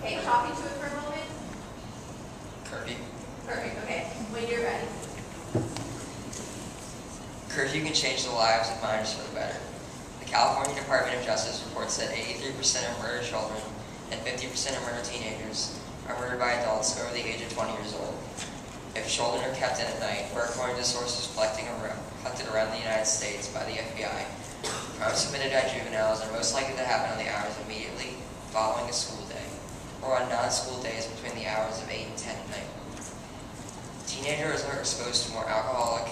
Okay, talking to it for a moment. Curfew. Perfect, okay. When you're ready. Curfew can change the lives of minors for the better. The California Department of Justice reports that 83% of murdered children and 50% of murdered teenagers are murdered by adults over the age of 20 years old. If children are kept in at night, or according to sources collected around the United States by the FBI, crimes committed by juveniles are most likely to happen on the hours immediately following a school day, or on non-school days between the hours of 8 and 10 at night. Teenagers are exposed to more alcoholic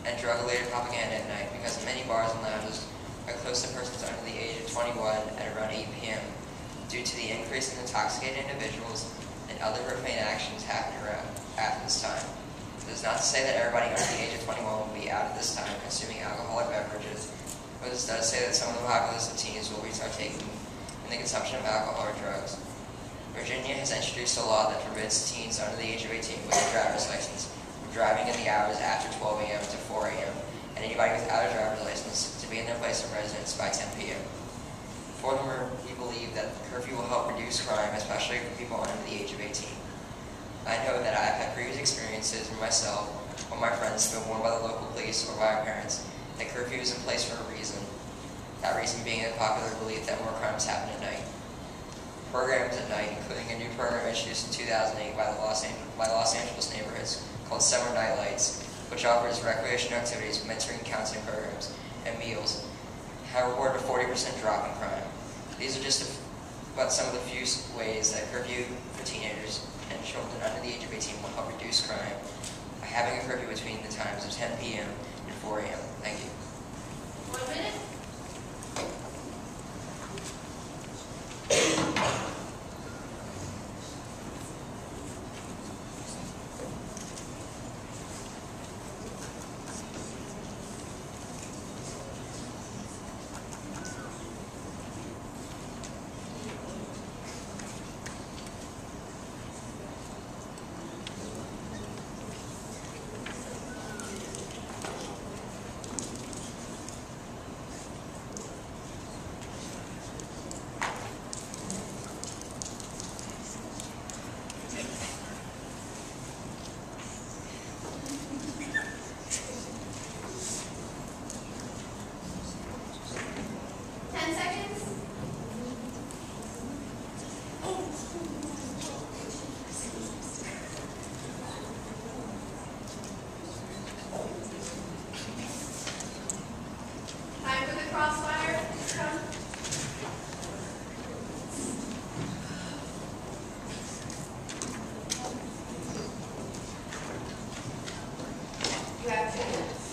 and drug-related propaganda at night because many bars and lounges are close to persons under the age of 21 at around 8 p.m. due to the increase in intoxicated individuals and other profane actions happening around at this time. This is not to say that everybody under the age of 21 will be out at this time consuming alcoholic beverages, but this does say that some of the populace of teens will restart taking in the consumption of alcohol or drugs. Virginia has introduced a law that forbids teens under the age of 18 with a driver's license from driving in the hours after 12 a.m. to 4 a.m. and anybody without a driver's license to be in their place of residence by 10 p.m. Furthermore, we believe that the curfew will help reduce crime, especially for people under the age of 18. I know that I have had previous experiences for myself or my friends have been warned by the local police or by our parents that curfew is in place for a reason. That reason being a popular belief that more crimes happen at night. Programs at night, including a new program introduced in 2008 by Los Angeles neighborhoods called Summer Night Lights, which offers recreational activities, mentoring, counseling programs, and meals, have reported a 40% drop in crime. These are just about some of the few ways that curfew for teenagers and children under the age of 18 will help reduce crime by having a curfew between the times of 10 p.m. and 4 a.m. Thank you. 1 minute. Crossfire, come. You have 2 minutes.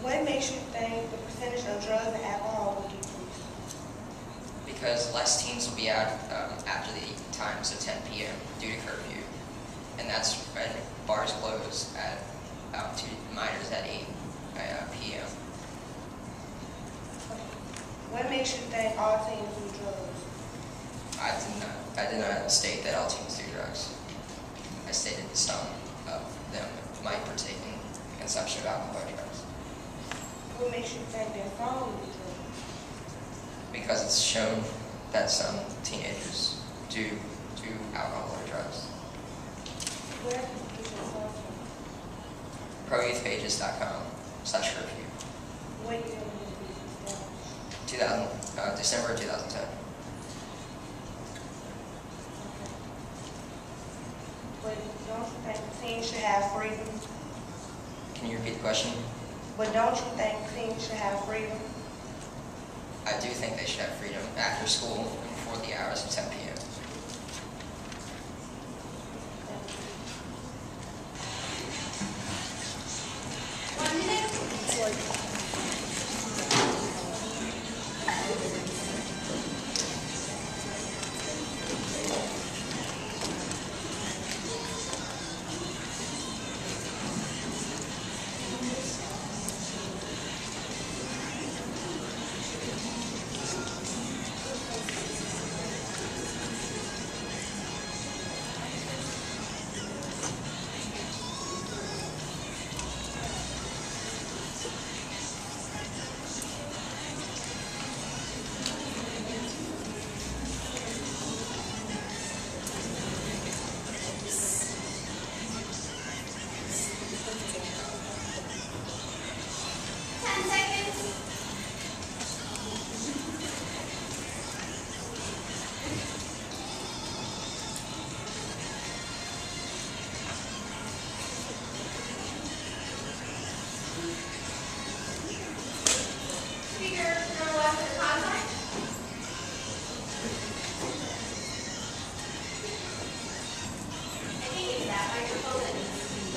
What makes you think the percentage of drugs and alcohol will decrease? Because less teens will be out after the times of 10 p.m. due to curfew, and that's when bars close to minors at 8 p.m. What makes you think all teens do drugs? I did not state that all teens do drugs. I stated some of them might partake in the consumption of alcohol or drugs. What makes you think that some do drugs? Because it's shown that some teenagers do alcohol or drugs. Where can you get your source from? ProYouthPages.com/curfew. What year was this established? December 2010. But don't you think teens should have freedom? Can you repeat the question? But don't you think teens should have freedom? I do think they should have freedom after school and before the hours of 10 p.m.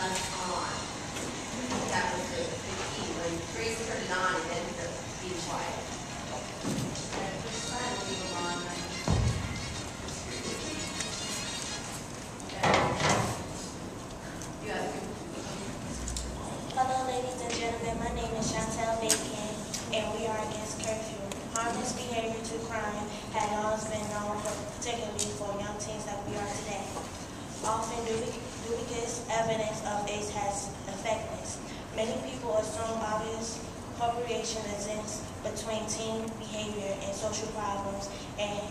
us on. That was the key. When Grace turned it on, it ended up being quiet. And first time we were on. You have to. Hello, ladies and gentlemen. My name is Chantel Bacon, and we are against curfew. Harmless behavior to crime had always been known, particularly for young teens like we are today. Often, dubious evidence of age has effectiveness. Many people assume obvious correlation exists between teen behavior and social problems, and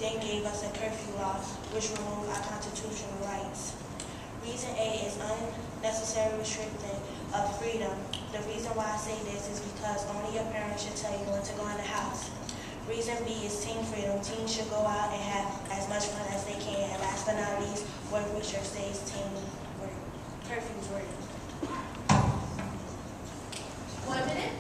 then gave us a curfew law, which removed our constitutional rights. Reason A is unnecessary restricting of freedom. The reason why I say this is because only your parents should tell you when to go in the house. Reason B is teen freedom. Teens should go out and have as much fun as they can. And last but not least, what research says curfews work. 1 minute.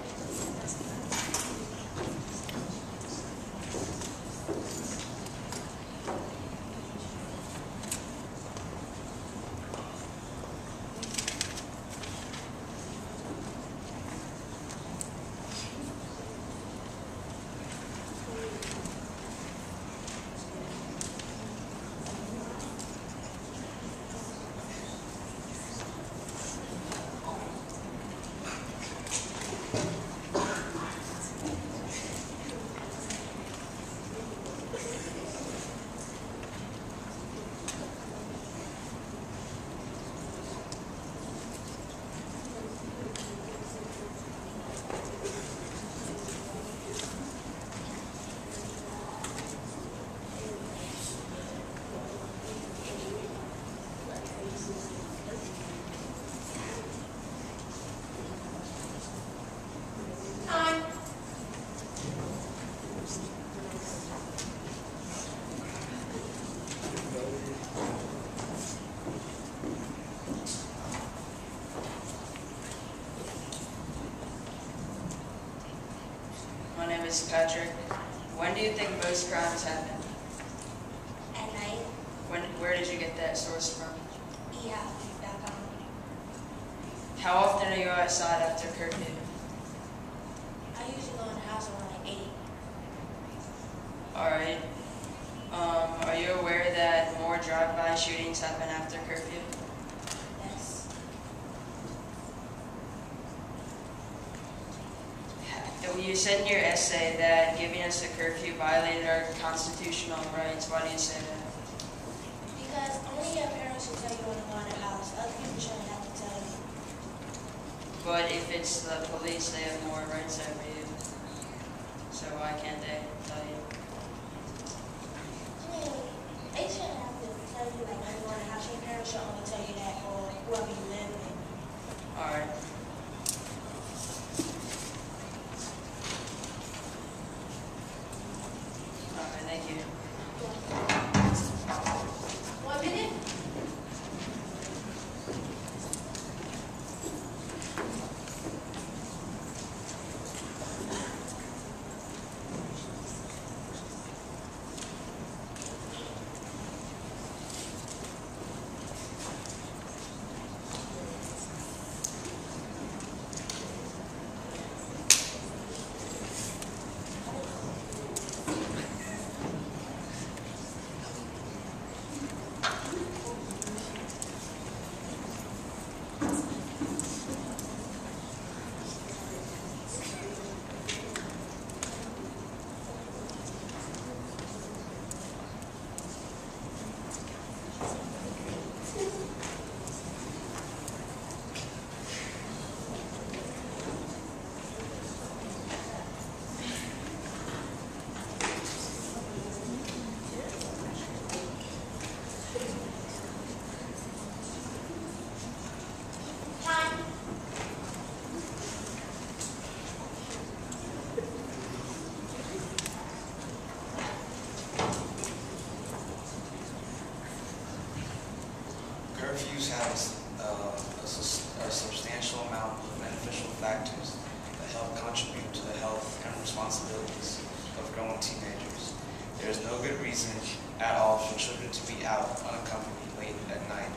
Time. My name is Patrick. When do you think most crimes happen? At night, Where did you get that source from? eHouse.com. How often are you outside after curfew? I usually go in the house around 8. Alright. Are you aware that more drive-by shootings happen after curfew? Yes. You said in your essay that giving us a curfew violated our constitutional rights. Why do you say that? Because only your parents should tell you when to go in the house. Other people shouldn't have to tell you. But if it's the police, they have more rights over you. So why can't they tell you? I mean, they shouldn't have to tell you like when you go in the house. Your parents should only tell you that or whoever you live with. Alright. Alright, thank you. 1 minute. Curfews have a substantial amount of beneficial factors that help contribute to the health and responsibilities of growing teenagers. There is no good reason at all for children to be out unaccompanied late at night,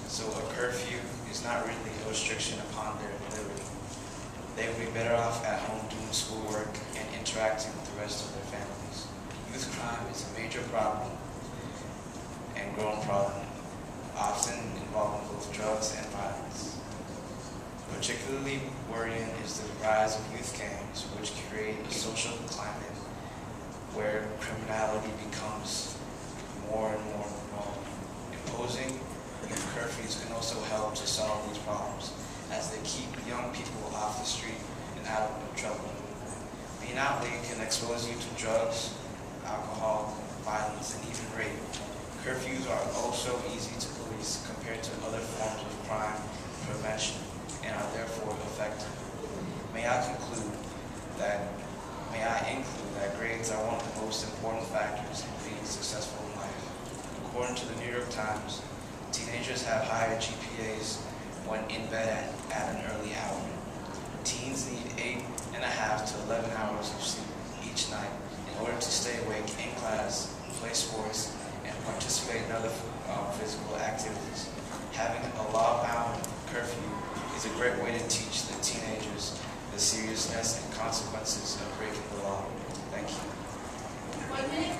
so a curfew is is not really a restriction upon their liberty. They would be better off at home doing schoolwork and interacting with the rest of their families. Youth crime is a major problem and growing problem, often involving both drugs and violence. Particularly worrying is the rise of youth gangs, which create a social climate where criminality becomes more and more normal. Imposing youth curfews can also help to solve these problems, as they keep young people off the street and out of trouble. Being out late can expose you to drugs, alcohol, violence, and even rape. Curfews are also easy to police compared to other forms of crime prevention and are therefore effective. May I include that grades are one of the most important factors in being successful in life. According to the New York Times, teenagers have higher GPAs when in bed at an early hour. Teens need 8.5 to 11 hours of sleep each night in order to stay awake in class, play sports, and participate in other physical activities. Having a law-bound curfew is a great way to teach the teenagers the seriousness and consequences of breaking the law. Thank you. 1 minute.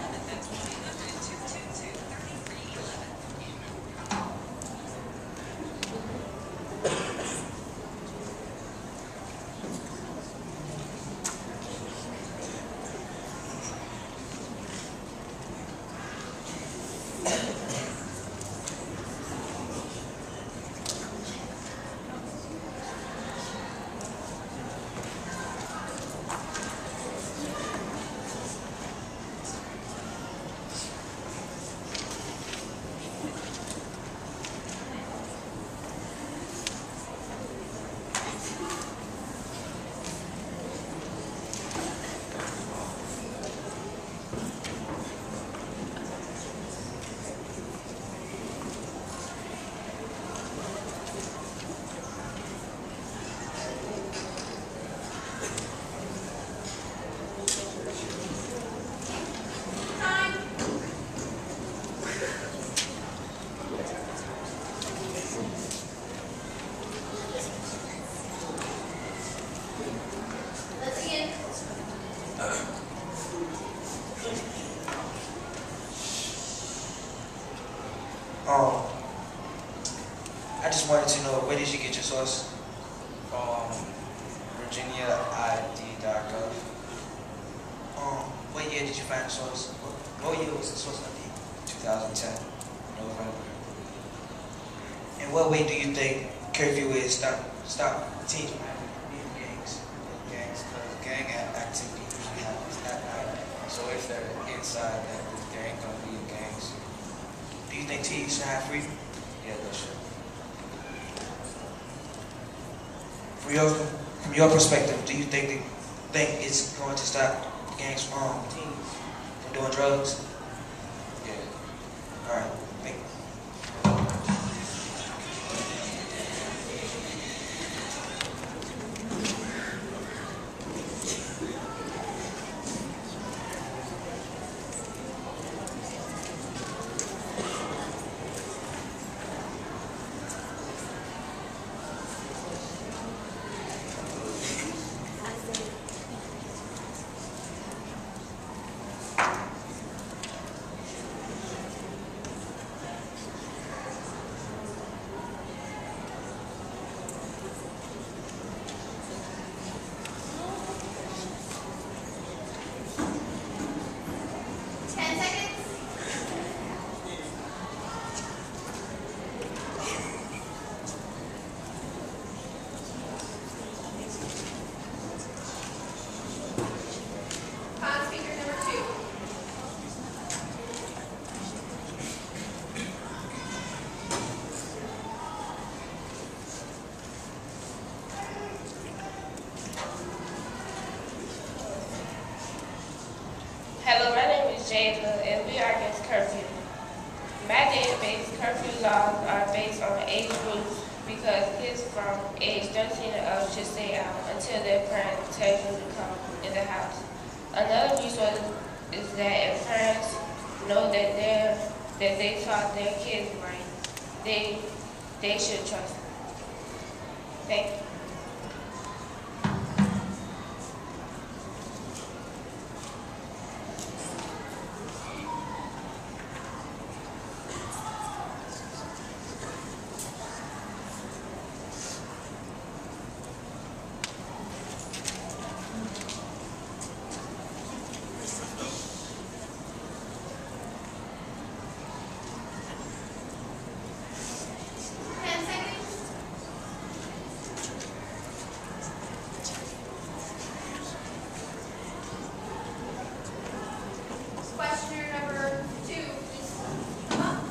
I just wanted to know, where did you get your source? VirginiaID.gov. What year did you find the source? What year was the source ID? 2010, November. In what way do you think curfew is stop teens from having being in gangs? Gangs, because gang activity usually happens at night. So if they're inside, then there ain't gonna be gangs. Do you think teens should have freedom? Yeah, they should. From your perspective, do you think it's going to stop gangs from teens from doing drugs? Yeah. All right, thank you. Hello, my name is Jada, and we are against curfew. My database curfew laws are based on age groups because kids from age 13 and up should stay out until their parents tells them to come in the house. Another resource is that if parents know that they taught their kids right, they should trust them. Thank you. Questioner number 2, please come up.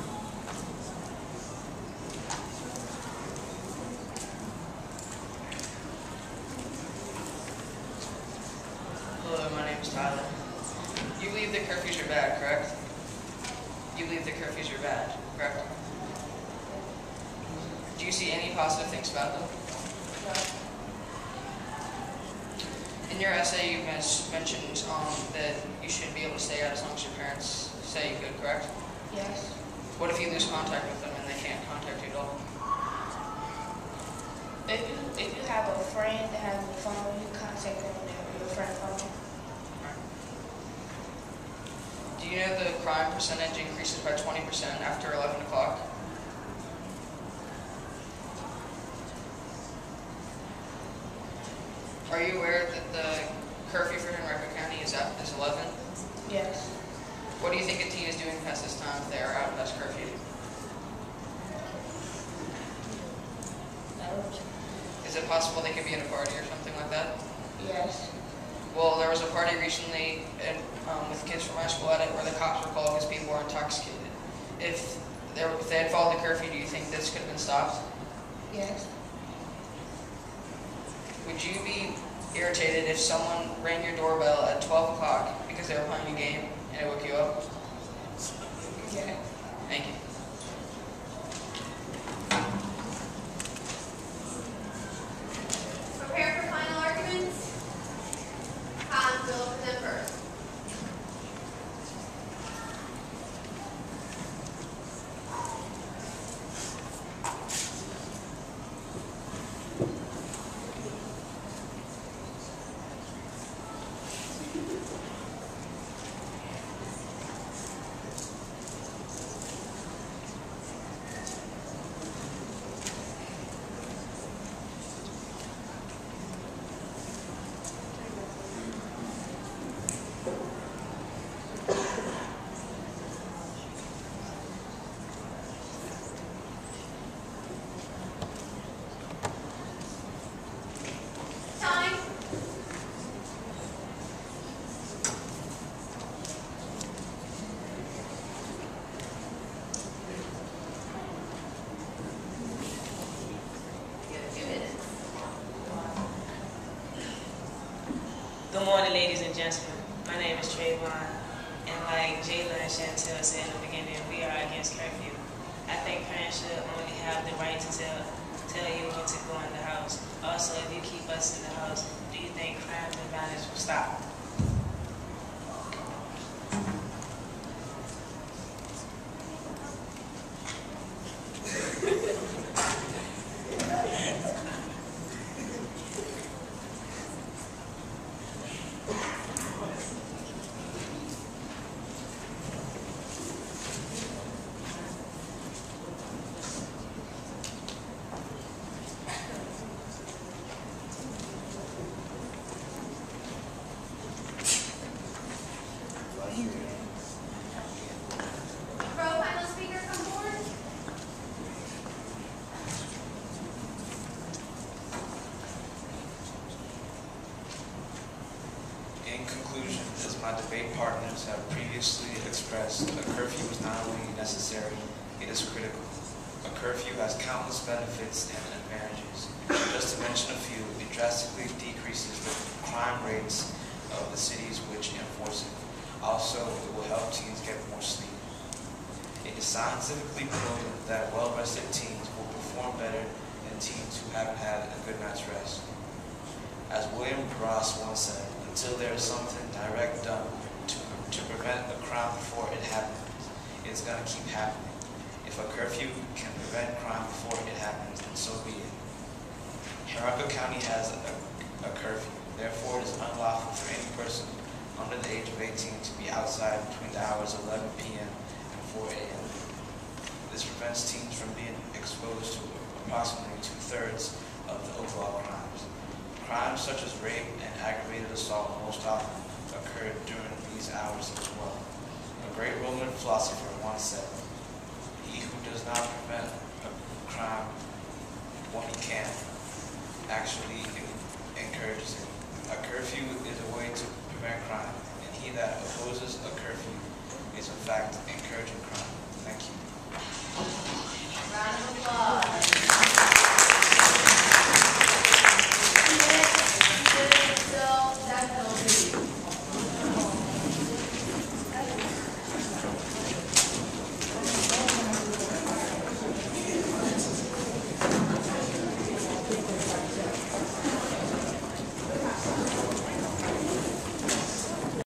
Hello, my name is Tyler. You believe that curfews are bad, correct? You believe that curfews are bad, correct? Do you see any positive things about them? In your essay, you mentioned that you shouldn't be able to stay out as long as your parents say you could, correct? Yes. What if you lose contact with them and they can't contact you at all? If you have a friend that has a phone, you contact them whenever your friend phone. Do you know the crime percentage increases by 20% after 11 o'clock? Are you aware that the curfew for Henrico County is 11? Yes. What do you think a teen is doing past this time if they are out past curfew? No. Is it possible they could be at a party or something like that? Yes. Well, there was a party recently with kids from my school at it where the cops were called because people were intoxicated. If they had followed the curfew, do you think this could have been stopped? Yes. Would you be irritated if someone rang your doorbell at 12 o'clock because they were playing a game and it woke you up? Yeah. Thank you. Prepare for final arguments. Hans will present first. Time. You have 2 minutes. Good morning, ladies and gentlemen. My name is Trayvon, and like Jayla and Chantel said in the beginning, we are against curfew. I think parents should only have the right to tell you when to go in the house. Also, if you keep us in the house, do you think crimes and violence will stop? Final speaker come forward. In conclusion, as my debate partners have previously expressed, a curfew is not only necessary, it is critical. A curfew has countless benefits and advantages. Just to mention a few, it drastically decreases the crime rates of the cities which enforce it. Also, it will help teens get more sleep. It is scientifically proven that well-rested teens will perform better than teens who haven't had a good night's rest. As William Ross once said, until there is something direct done to prevent a crime before it happens, it's going to keep happening. If a curfew can prevent crime before it happens, then so be it. Henrico County has a curfew. Therefore, it is unlawful for any person under the age of 18 to be outside between the hours of 11 p.m. and 4 a.m. This prevents teens from being exposed to approximately 2/3 of the overall crimes. Crimes such as rape and aggravated assault most often occur during these hours as well. A great Roman philosopher once said, "He who does not prevent a crime when he can, actually encourages it." A curfew is a way to prevent crime, and he that opposes a curfew is in fact encouraging crime.